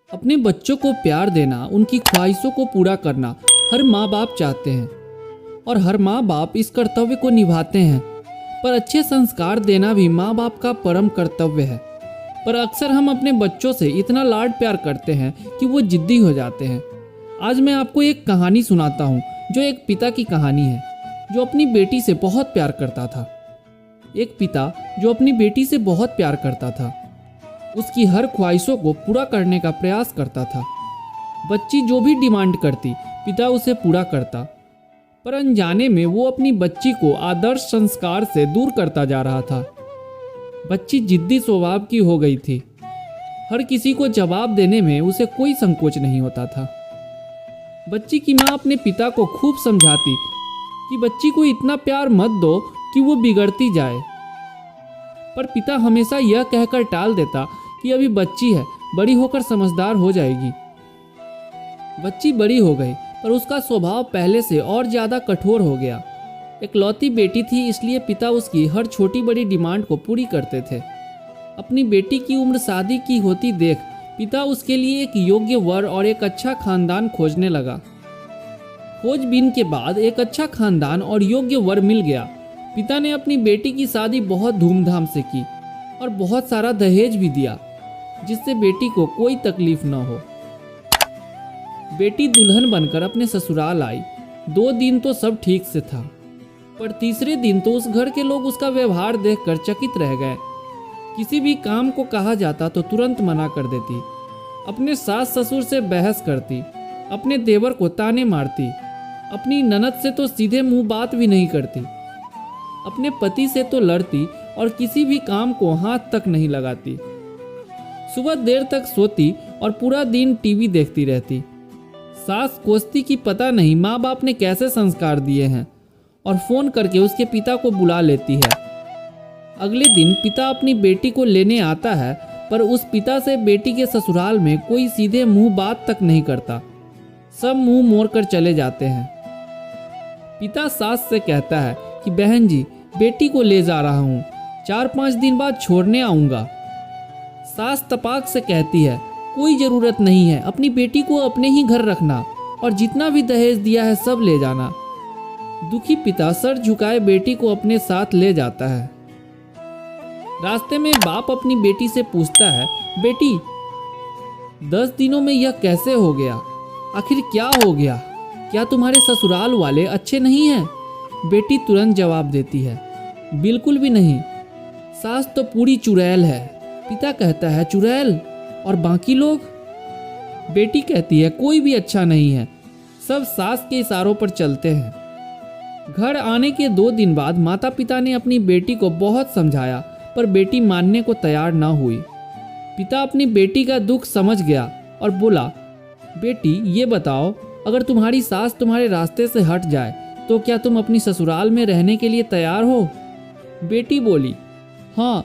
अपने बच्चों को प्यार देना, उनकी ख्वाहिशों को पूरा करना हर माँ बाप चाहते हैं और हर माँ बाप इस कर्तव्य को निभाते हैं। पर अच्छे संस्कार देना भी माँ बाप का परम कर्तव्य है। पर अक्सर हम अपने बच्चों से इतना लाड प्यार करते हैं कि वो जिद्दी हो जाते हैं। आज मैं आपको एक कहानी सुनाता हूँ जो एक पिता की कहानी है जो अपनी बेटी से बहुत प्यार करता था। एक पिता जो अपनी बेटी से बहुत प्यार करता था, उसकी हर ख्वाहिशों को पूरा करने का प्रयास करता था। बच्ची जो भी डिमांड करती पिता उसे पूरा करता, पर अनजाने में वो अपनी बच्ची को आदर्श संस्कार से दूर करता जा रहा था। बच्ची जिद्दी स्वभाव की हो गई थी। हर किसी को जवाब देने में उसे कोई संकोच नहीं होता था। बच्ची की माँ अपने पिता को खूब समझाती कि बच्ची को इतना प्यार मत दो कि वो बिगड़ती जाए, पर पिता हमेशा यह कहकर टाल देता कि अभी बच्ची है, बड़ी होकर समझदार हो जाएगी। बच्ची बड़ी हो गई पर उसका स्वभाव पहले से और ज़्यादा कठोर हो गया। इकलौती बेटी थी, इसलिए पिता उसकी हर छोटी बड़ी डिमांड को पूरी करते थे। अपनी बेटी की उम्र शादी की होती देख पिता उसके लिए एक योग्य वर और एक अच्छा खानदान खोजने लगा। खोजबीन के बाद एक अच्छा खानदान और योग्य वर मिल गया। पिता ने अपनी बेटी की शादी बहुत धूमधाम से की और बहुत सारा दहेज भी दिया, जिससे बेटी को कोई तकलीफ न हो। बेटी दुल्हन बनकर अपने ससुराल आई। 2 दिन तो सब ठीक से था, पर तीसरे दिन तो उस घर के लोग उसका व्यवहार देखकर चकित रह गए। किसी भी काम को कहा जाता तो तुरंत मना कर देती, अपने सास ससुर से बहस करती, अपने देवर को ताने मारती, अपनी ननद से तो सीधे मुंह बात भी नहीं करती, अपने पति से तो लड़ती और किसी भी काम को हाथ तक नहीं लगाती। सुबह देर तक सोती और पूरा दिन टीवी देखती रहती। सास कोसती कि पता नहीं माँ बाप ने कैसे संस्कार दिए हैं और फोन करके उसके पिता को बुला लेती है। अगले दिन पिता अपनी बेटी को लेने आता है, पर उस पिता से बेटी के ससुराल में कोई सीधे मुंह बात तक नहीं करता। सब मुंह मोड़ कर चले जाते हैं। पिता सास से कहता है कि बहन जी, बेटी को ले जा रहा हूँ, 4-5 दिन बाद छोड़ने आऊँगा। सास तपाक से कहती है, कोई ज़रूरत नहीं है, अपनी बेटी को अपने ही घर रखना और जितना भी दहेज दिया है सब ले जाना। दुखी पिता सर झुकाए बेटी को अपने साथ ले जाता है। रास्ते में बाप अपनी बेटी से पूछता है, बेटी 10 दिनों में यह कैसे हो गया? आखिर क्या हो गया? क्या तुम्हारे ससुराल वाले अच्छे नहीं हैं? बेटी तुरंत जवाब देती है, बिल्कुल भी नहीं, सास तो पूरी चुड़ैल है। पिता कहता है, चुड़ैल? और बाकी लोग? बेटी कहती है, कोई भी अच्छा नहीं है, सब सास के इशारों पर चलते हैं। घर आने के 2 दिन बाद माता पिता ने अपनी बेटी को बहुत समझाया, पर बेटी मानने को तैयार ना हुई। पिता अपनी बेटी का दुख समझ गया और बोला, बेटी ये बताओ, अगर तुम्हारी सास तुम्हारे रास्ते से हट जाए तो क्या तुम अपनी ससुराल में रहने के लिए तैयार हो? बेटी बोली, हाँ,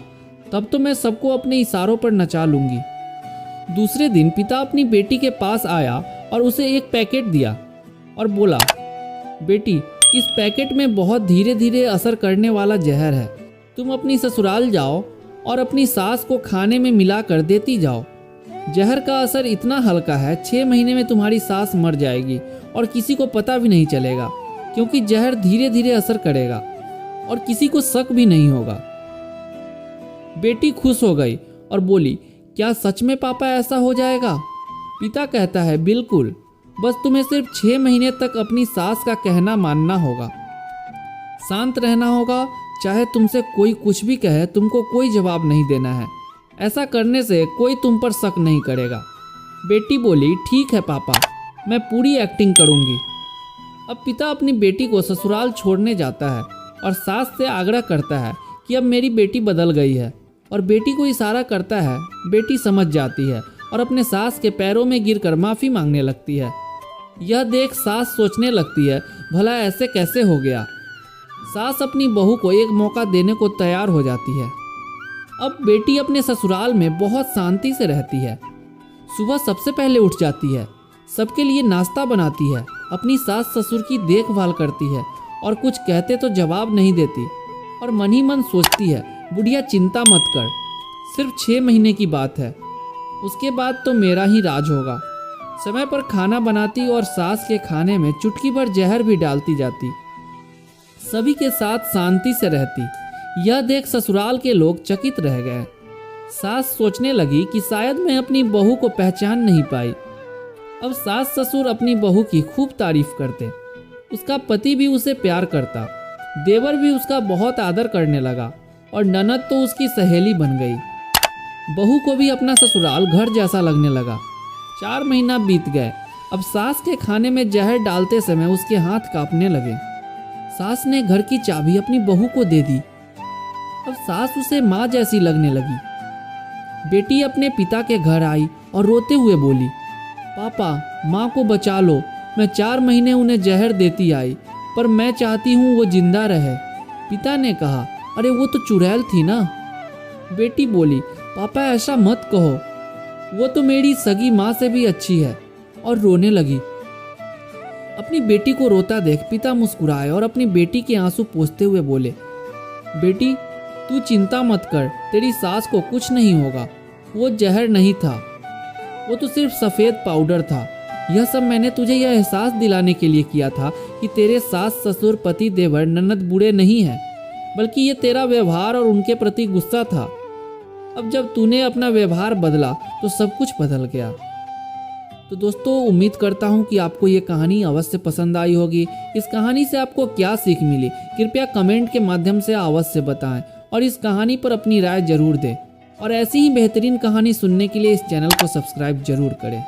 तब तो मैं सबको अपने इशारों पर नचा लूंगी। दूसरे दिन पिता अपनी बेटी के पास आया और उसे एक पैकेट दिया और बोला, बेटी इस पैकेट में बहुत धीरे धीरे असर करने वाला जहर है, तुम अपनी ससुराल जाओ और अपनी सास को खाने में मिलाकर देती जाओ। जहर का असर इतना हल्का है, 6 महीने में तुम्हारी सास मर जाएगी और किसी को पता भी नहीं चलेगा, क्योंकि जहर धीरे धीरे असर करेगा और किसी को शक भी नहीं होगा। बेटी खुश हो गई और बोली, क्या सच में पापा ऐसा हो जाएगा? पिता कहता है, बिल्कुल, बस तुम्हें सिर्फ 6 महीने तक अपनी सास का कहना मानना होगा, शांत रहना होगा, चाहे तुमसे कोई कुछ भी कहे तुमको कोई जवाब नहीं देना है। ऐसा करने से कोई तुम पर शक नहीं करेगा। बेटी बोली, ठीक है पापा, मैं पूरी एक्टिंग करूंगी। अब पिता अपनी बेटी को ससुराल छोड़ने जाता है और सास से आग्रह करता है कि अब मेरी बेटी बदल गई है, और बेटी को इशारा करता है। बेटी समझ जाती है और अपने सास के पैरों में गिरकर माफ़ी मांगने लगती है। यह देख सास सोचने लगती है, भला ऐसे कैसे हो गया। सास अपनी बहू को एक मौका देने को तैयार हो जाती है। अब बेटी अपने ससुराल में बहुत शांति से रहती है। सुबह सबसे पहले उठ जाती है, सबके लिए नाश्ता बनाती है, अपनी सास ससुर की देखभाल करती है और कुछ कहते तो जवाब नहीं देती, और मन ही मन सोचती है, बुढ़िया चिंता मत कर, सिर्फ 6 महीने की बात है, उसके बाद तो मेरा ही राज होगा। समय पर खाना बनाती और सास के खाने में चुटकी भर जहर भी डालती जाती। सभी के साथ शांति से रहती। यह देख ससुराल के लोग चकित रह गए। सास सोचने लगी कि शायद मैं अपनी बहू को पहचान नहीं पाई। अब सास ससुर अपनी बहू की खूब तारीफ करते। उसका पति भी उसे प्यार करता। देवर भी उसका बहुत आदर करने लगा और ननद तो उसकी सहेली बन गई। बहू को भी अपना ससुराल घर जैसा लगने लगा। 4 महीना बीत गए। अब सास के खाने में जहर डालते समय उसके हाथ कांपने लगे। सास ने घर की चाबी अपनी बहू को दे दी। अब सास उसे माँ जैसी लगने लगी। बेटी अपने पिता के घर आई और रोते हुए बोली, पापा माँ को बचा लो। मैं 4 महीने उन्हें जहर देती आई, पर मैं चाहती हूँ वो जिंदा रहे। पिता ने कहा, अरे वो तो चुड़ैल थी ना। बेटी बोली, पापा ऐसा मत कहो, वो तो मेरी सगी माँ से भी अच्छी है, और रोने लगी। अपनी बेटी को रोता देख पिता मुस्कुराए और अपनी बेटी के आंसू पोंछते हुए बोले, बेटी तू चिंता मत कर, तेरी सास को कुछ नहीं होगा। वो जहर नहीं था, वो तो सिर्फ सफ़ेद पाउडर था। यह सब मैंने तुझे यह एहसास दिलाने के लिए किया था कि तेरे सास ससुर पति देवर ननद बूढ़े नहीं हैं, बल्कि ये तेरा व्यवहार और उनके प्रति गुस्सा था। अब जब तूने अपना व्यवहार बदला तो सब कुछ बदल गया। तो दोस्तों, उम्मीद करता हूँ कि आपको ये कहानी अवश्य पसंद आई होगी। इस कहानी से आपको क्या सीख मिली, कृपया कमेंट के माध्यम से अवश्य बताएं और इस कहानी पर अपनी राय जरूर दें। और ऐसी ही बेहतरीन कहानी सुनने के लिए इस चैनल को सब्सक्राइब जरूर करें।